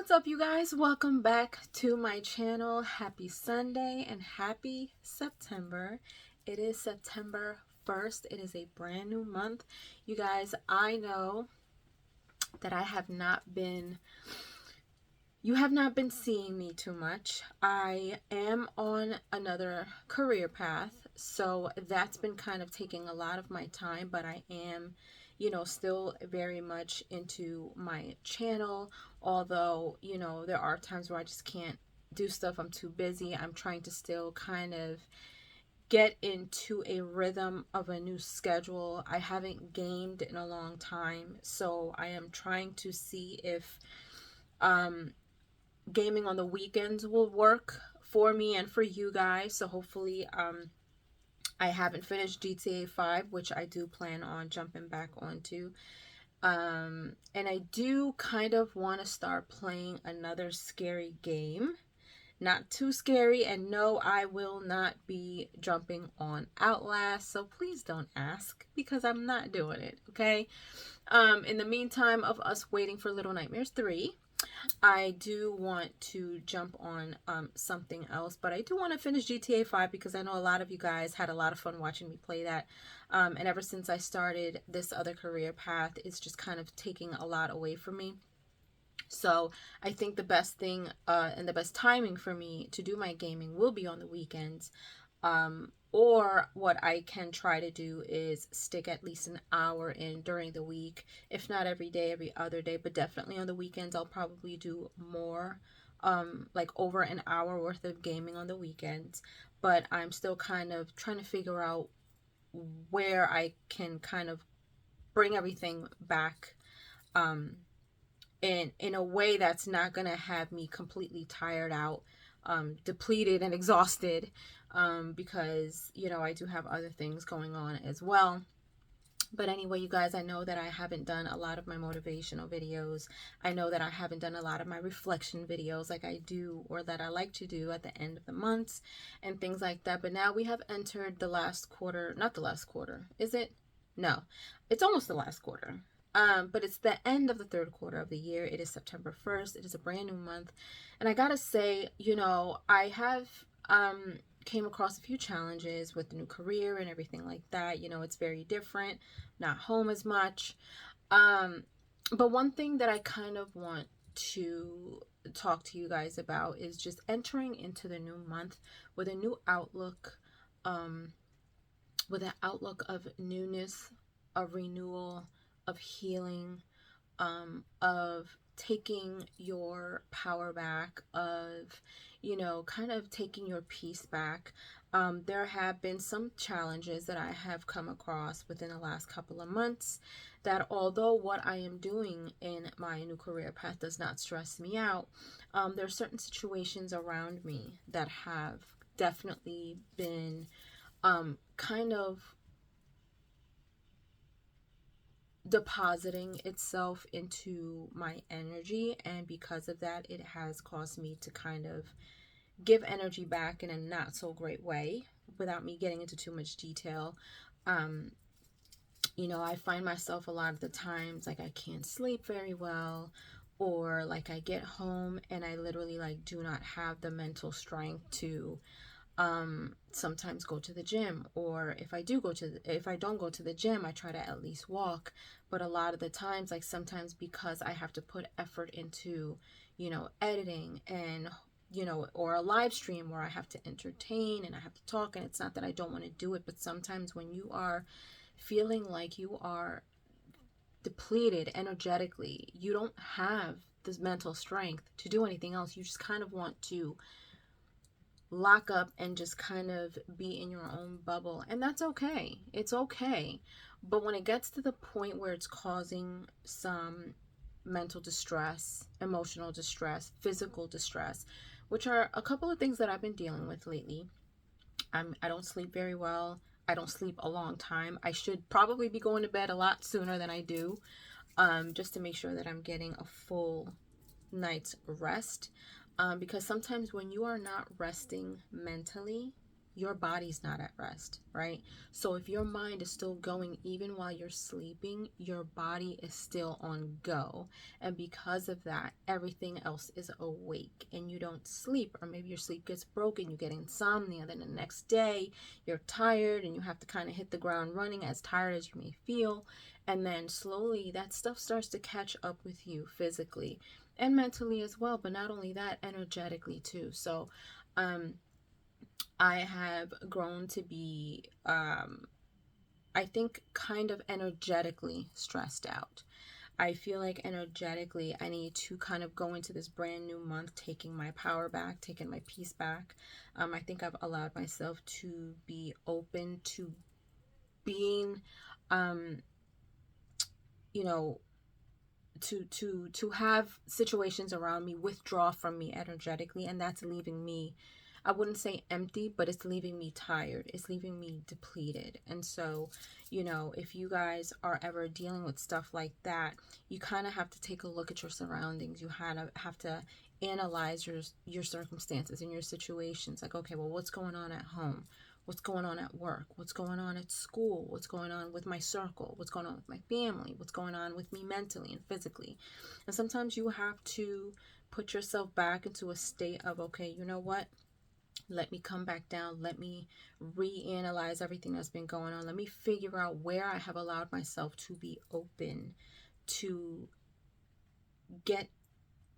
What's up, you guys? Welcome back to my channel. Happy Sunday and happy September. It is September 1st. It is a brand new month. You guys, I know that you have not been seeing me too much. I am on another career path, so that's been kind of taking a lot of my time, but I am still very much into my channel, although, there are times where I just can't do stuff. I'm too busy. I'm trying to still kind of get into a rhythm of a new schedule. I haven't gamed in a long time, so I am trying to see if gaming on the weekends will work for me and for you guys. So hopefully, I haven't finished GTA 5, which I do plan on jumping back onto. And I do kind of want to start playing another scary game. Not too scary, and no, I will not be jumping on Outlast, so please don't ask, because I'm not doing it, okay? In the meantime of us waiting for Little Nightmares 3, I do want to jump on something else, but I do want to finish GTA 5 because I know a lot of you guys had a lot of fun watching me play that. And ever since I started this other career path, it's just kind of taking a lot away from me. So I think the best thing and the best timing for me to do my gaming will be on the weekends. Or what I can try to do is stick at least an hour in during the week, if not every day, every other day, but definitely on the weekends. I'll probably do more, like over an hour worth of gaming on the weekends. But I'm still kind of trying to figure out where I can kind of bring everything back in a way that's not gonna have me completely tired out, depleted and exhausted, because I do have other things going on as well. But anyway, you guys, I know that I haven't done a lot of my motivational videos. I know that I haven't done a lot of my reflection videos like I do, or that I like to do at the end of the months and things like that. But now we have entered the last quarter. Not the last quarter, is it? No, it's almost the last quarter. But it's the end of the third quarter of the year. It is September 1st. It is a brand new month. And I gotta say, I have came across a few challenges with the new career and everything like that. It's very different, not home as much. But one thing that I kind of want to talk to you guys about is just entering into the new month with a new outlook, with an outlook of newness, of renewal, of healing, of taking your power back, of kind of taking your peace back. There have been some challenges that I have come across within the last couple of months that, although what I am doing in my new career path does not stress me out, there are certain situations around me that have definitely been kind of depositing itself into my energy, and because of that, it has caused me to kind of give energy back in a not so great way. Without me getting into too much detail, I find myself a lot of the times like I can't sleep very well, or like I get home and I literally like do not have the mental strength to sometimes go to the gym, or if I don't go to the gym, I try to at least walk. But a lot of the times, like sometimes because I have to put effort into editing and or a live stream where I have to entertain and I have to talk, and it's not that I don't want to do it, but sometimes when you are feeling like you are depleted energetically, you don't have this mental strength to do anything else. You just kind of want to lock up and just kind of be in your own bubble, and that's okay. It's okay. But when it gets to the point where it's causing some mental distress, emotional distress, physical distress, which are a couple of things that I've been dealing with lately. I don't sleep very well. I don't sleep a long time. I should probably be going to bed a lot sooner than I do, just to make sure that I'm getting a full night's rest. Because sometimes when you are not resting mentally, your body's not at rest, right? So if your mind is still going even while you're sleeping, your body is still on go. And because of that, everything else is awake and you don't sleep, or maybe your sleep gets broken, you get insomnia, then the next day you're tired and you have to kind of hit the ground running, as tired as you may feel. And then slowly that stuff starts to catch up with you physically and mentally as well, but not only that, energetically too. So I have grown to be, I think, kind of energetically stressed out. I feel like energetically I need to kind of go into this brand new month taking my power back, taking my peace back. I think I've allowed myself to be open to being, um, you know, to have situations around me withdraw from me energetically, and that's leaving me, I wouldn't say empty, but it's leaving me tired, it's leaving me depleted. And so, if you guys are ever dealing with stuff like that, you kind of have to take a look at your surroundings. You have to analyze your circumstances and your situations. Like, okay, well, what's going on at home? What's going on at work? What's going on at school? What's going on with my circle? What's going on with my family? What's going on with me mentally and physically? And sometimes you have to put yourself back into a state of, okay, you know what? Let me come back down. Let me reanalyze everything that's been going on. Let me figure out where I have allowed myself to be open to get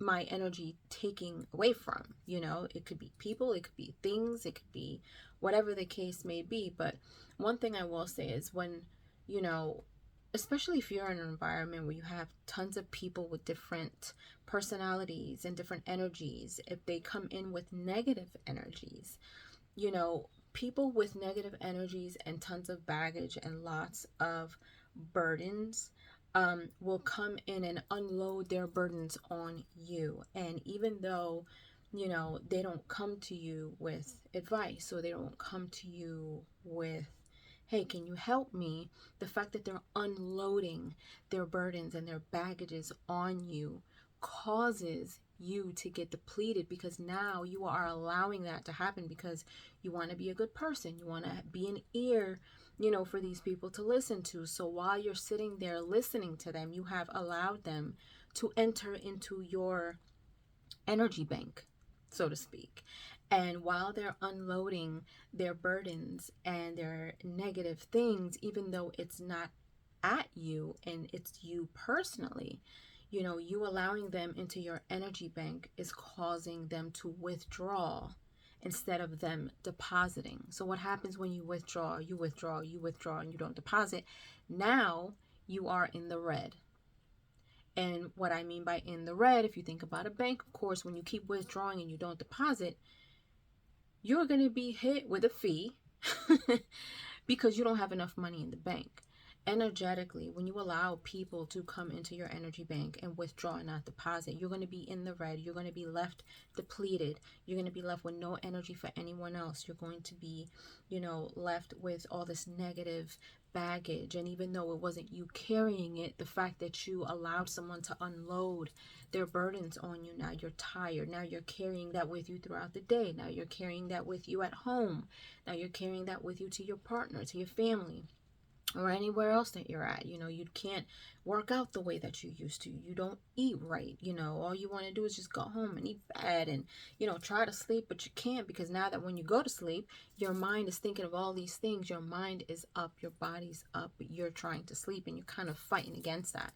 my energy taking away from. It could be people, it could be things, it could be whatever the case may be. But one thing I will say is when, especially if you're in an environment where you have tons of people with different personalities and different energies, if they come in with negative energies, people with negative energies and tons of baggage and lots of burdens will come in and unload their burdens on you. And even though, they don't come to you with advice, or they don't come to you with, hey, can you help me? The fact that they're unloading their burdens and their baggages on you causes you to get depleted, because now you are allowing that to happen because you want to be a good person. You want to be an ear, for these people to listen to. So while you're sitting there listening to them, you have allowed them to enter into your energy bank, so to speak. And while they're unloading their burdens and their negative things, even though it's not at you and it's you personally, you allowing them into your energy bank is causing them to withdraw instead of them depositing. So what happens when you withdraw, and you don't deposit? Now you are in the red. And what I mean by in the red, if you think about a bank, of course, when you keep withdrawing and you don't deposit, you're going to be hit with a fee because you don't have enough money in the bank. Energetically, when you allow people to come into your energy bank and withdraw and not deposit, you're going to be in the red. You're going to be left depleted. You're going to be left with no energy for anyone else. You're going to be, left with all this negative baggage. And even though it wasn't you carrying it, the fact that you allowed someone to unload their burdens on you, now you're tired. Now you're carrying that with you throughout the day. Now you're carrying that with you at home. Now you're carrying that with you to your partner, to your family, or anywhere else that you're at. You can't work out the way that you used to. You don't eat right. All you want to do is just go home and eat bad and, try to sleep, but you can't, because now that when you go to sleep, your mind is thinking of all these things. Your mind is up, your body's up, but you're trying to sleep and you're kind of fighting against that.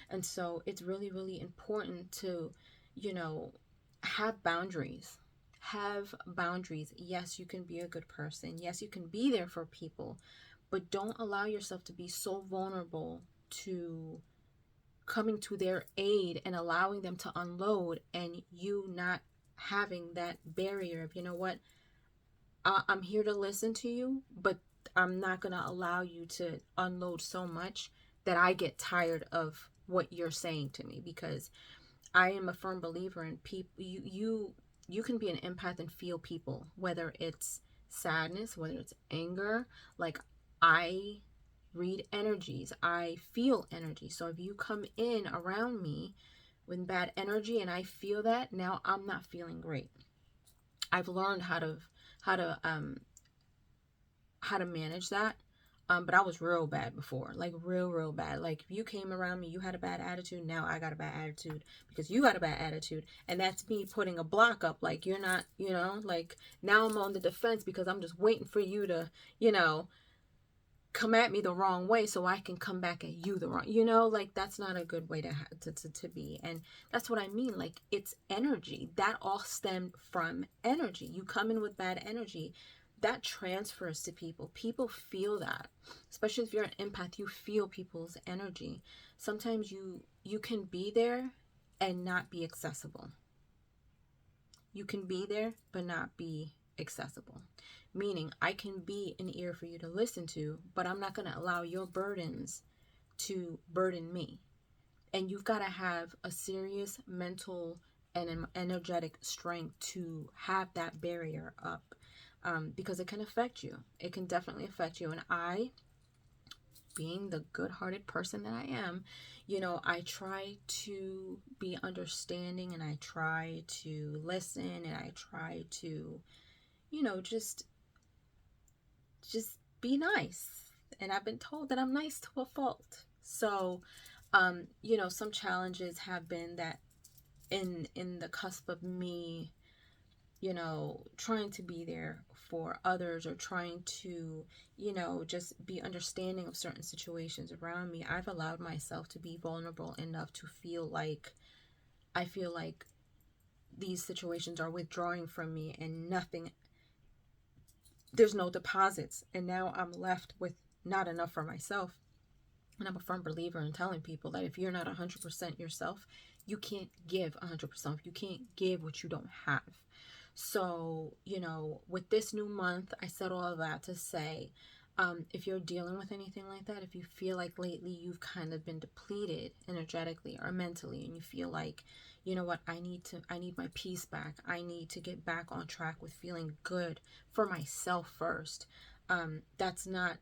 And so it's really, really important to, have boundaries. Have boundaries. Yes, you can be a good person. Yes, you can be there for people, but don't allow yourself to be so vulnerable to coming to their aid and allowing them to unload, and you not having that barrier of, I'm here to listen to you, but I'm not going to allow you to unload so much that I get tired of what you're saying to me, because I am a firm believer in people. You can be an empath and feel people, whether it's sadness, whether it's anger. Like, I read energies. I feel energy. So if you come in around me with bad energy and I feel that, now I'm not feeling great. I've learned how to how to manage that. But I was real bad before, like real bad. Like if you came around me, you had a bad attitude. Now I got a bad attitude because you got a bad attitude, and that's me putting a block up. Like you're not, like now I'm on the defense because I'm just waiting for you to, come at me the wrong way so I can come back at you the wrong, like that's not a good way to be. And that's what I mean. Like it's energy. That all stemmed from energy. You come in with bad energy, that transfers to people. People feel that, especially if you're an empath. You feel people's energy. Sometimes you can be there and not be accessible. You can be there but not be accessible, meaning I can be an ear for you to listen to, but I'm not going to allow your burdens to burden me. And you've got to have a serious mental and energetic strength to have that barrier up, because it can affect you. It can definitely affect you. And I, being the good-hearted person that I am, I try to be understanding, and I try to listen, and I try to, just be nice. And I've been told that I'm nice to a fault. So, some challenges have been that in the cusp of me, trying to be there for others, or trying to, just be understanding of certain situations around me, I've allowed myself to be vulnerable enough to feel like these situations are withdrawing from me, and there's no deposits, and now I'm left with not enough for myself. And I'm a firm believer in telling people that if you're not 100% yourself, you can't give 100%. You can't give what you don't have. So, with this new month, I said all of that to say, if you're dealing with anything like that, if you feel like lately you've kind of been depleted energetically or mentally, and you feel like, you know what, I need my peace back. I need to get back on track with feeling good for myself first. That's not,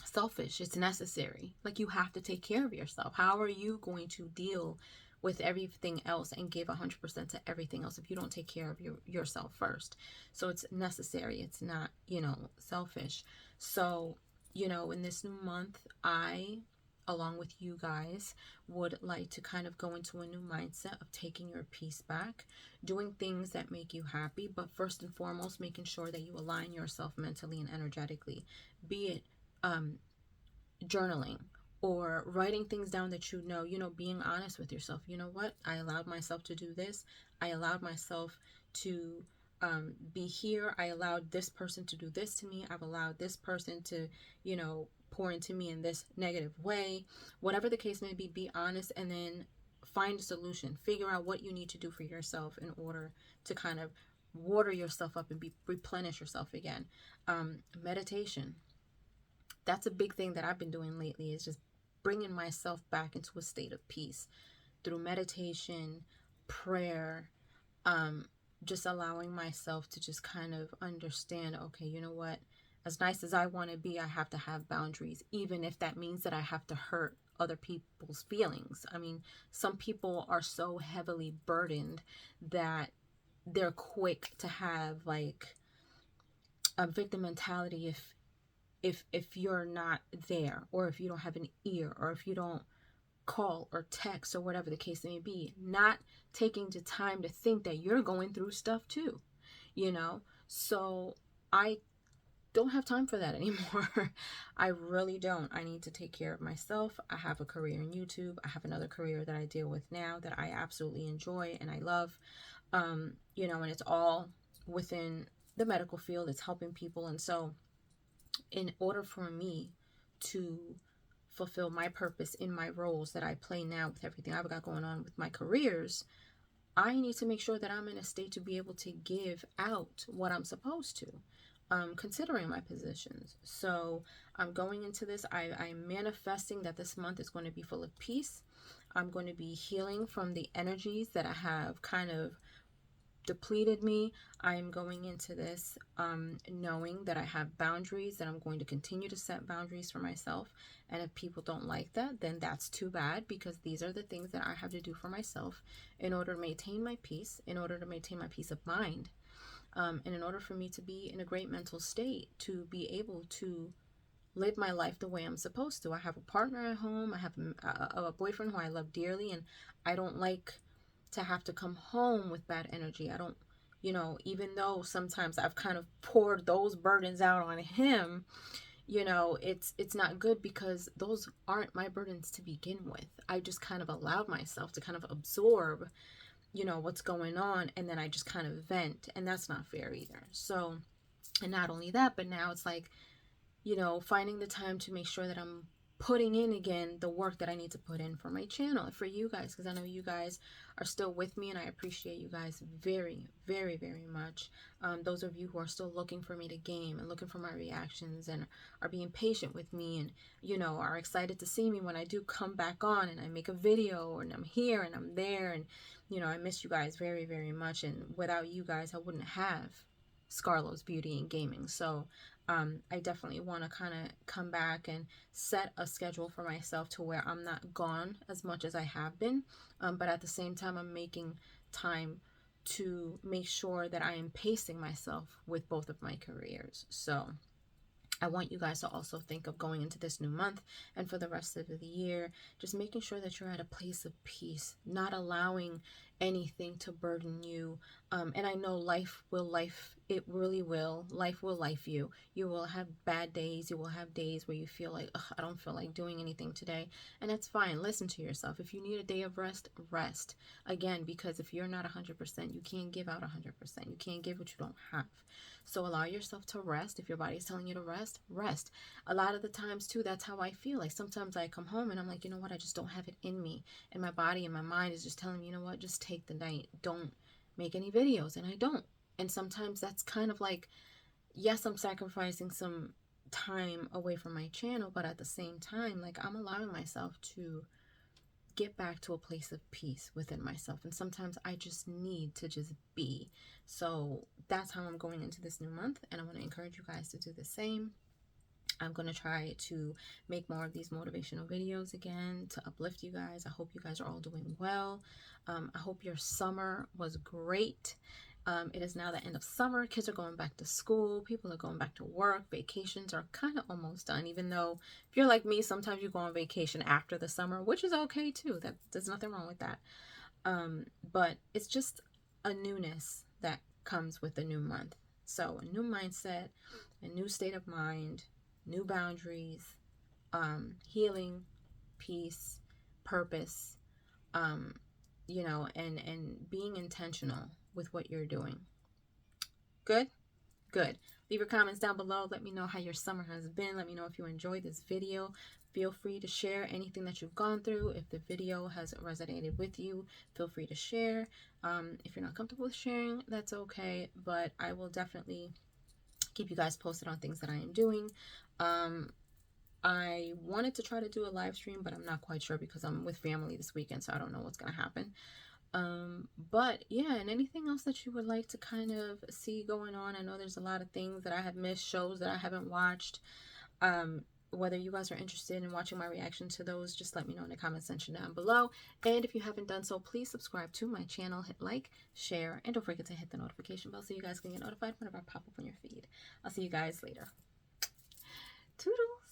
selfish. It's necessary. Like, you have to take care of yourself. How are you going to deal with everything else and give 100% to everything else if you don't take care of yourself first? So it's necessary. It's not, selfish. So, in this new month, I, along with you guys, would like to kind of go into a new mindset of taking your peace back, doing things that make you happy, but first and foremost, making sure that you align yourself mentally and energetically, be it journaling or writing things down that being honest with yourself. You know what? I allowed myself to do this. I allowed myself to be here. I allowed this person to do this to me. I've allowed this person to, pour into me in this negative way. Whatever the case may be honest, and then find a solution. Figure out what you need to do for yourself in order to kind of water yourself up and replenish yourself again. Meditation. That's a big thing that I've been doing lately, is just bringing myself back into a state of peace through meditation, prayer, just allowing myself to just kind of understand, okay, you know what? As nice as I want to be, I have to have boundaries, even if that means that I have to hurt other people's feelings. I mean, some people are so heavily burdened that they're quick to have like a victim mentality if you're not there, or if you don't have an ear, or if you don't call or text, or whatever the case may be, not taking the time to think that you're going through stuff too, so I don't have time for that anymore. I really don't. I need to take care of myself. I have a career in YouTube. I have another career that I deal with now that I absolutely enjoy and I love, and it's all within the medical field. It's helping people. And so in order for me to fulfill my purpose in my roles that I play now, with everything I've got going on with my careers, I need to make sure that I'm in a state to be able to give out what I'm supposed to, considering my positions. So I'm going into this, I'm manifesting that this month is going to be full of peace. I'm going to be healing from the energies that I have kind of depleted me. I'm going into this knowing that I have boundaries, that I'm going to continue to set boundaries for myself. And if people don't like that, then that's too bad, because these are the things that I have to do for myself in order to maintain my peace, in order to maintain my peace of mind. And in order for me to be in a great mental state, to be able to live my life the way I'm supposed to. I have a partner at home. I have a boyfriend who I love dearly, and I don't like to have to come home with bad energy. I don't, even though sometimes I've kind of poured those burdens out on him, it's not good, because those aren't my burdens to begin with. I just kind of allowed myself to kind of absorb, what's going on, and then I just kind of vent, and that's not fair either. So, and not only that, but now it's like, finding the time to make sure that I'm putting in again the work that I need to put in for my channel, for you guys, because I know you guys are still with me, and I appreciate you guys very, very, very much. Those of you who are still looking for me to game and looking for my reactions and are being patient with me, and are excited to see me when I do come back on and I make a video, and I'm here and I'm there, and I miss you guys very, very much. And without you guys, I wouldn't have Scarlos Beauty and Gaming. So I definitely want to kind of come back and set a schedule for myself to where I'm not gone as much as I have been, but at the same time I'm making time to make sure that I am pacing myself with both of my careers. So I want you guys to also think of going into this new month and for the rest of the year, just making sure that you're at a place of peace, not allowing anything to burden you. And I know it really will. Life will life you. You will have bad days. You will have days where you feel like, I don't feel like doing anything today. And that's fine. Listen to yourself. If you need a day of rest, rest. Again, because if you're not 100%, you can't give out 100%. You can't give what you don't have. So allow yourself to rest. If your body is telling you to rest, rest. A lot of the times too, that's how I feel. Like sometimes I come home and I'm like, you know what? I just don't have it in me. And my body and my mind is just telling me, you know what? Just take the night. Don't make any videos. And I don't. And sometimes that's kind of like, yes, I'm sacrificing some time away from my channel, but at the same time, like I'm allowing myself to get back to a place of peace within myself. And sometimes I just need to just be. So that's how I'm going into this new month, and I want to encourage you guys to do the same. I'm going to try to make more of these motivational videos again to uplift you guys. I hope you guys are all doing well. I hope your summer was great. It is now the end of summer. Kids are going back to school. People are going back to work. Vacations are kind of almost done, even though if you're like me, sometimes you go on vacation after the summer, which is okay too. There's nothing wrong with that. But it's just a newness that comes with the new month. So a new mindset, a new state of mind, new boundaries, healing, peace, purpose, and being intentional with what you're doing. Good? Good. Leave your comments down below. Let me know how your summer has been. Let me know if you enjoyed this video. Feel free to share anything that you've gone through. If the video has resonated with you, feel free to share. If you're not comfortable with sharing, that's okay. But I will definitely keep you guys posted on things that I am doing. I wanted to try to do a live stream, but I'm not quite sure because I'm with family this weekend, so I don't know what's going to happen. But yeah, and anything else that you would like to kind of see going on. I know there's a lot of things that I have missed, shows that I haven't watched. Whether you guys are interested in watching my reaction to those, just let me know in the comment section down below. And if you haven't done so, please subscribe to my channel, hit like, share, and don't forget to hit the notification bell so you guys can get notified whenever I pop up on your feed. I'll see you guys later. Toodles!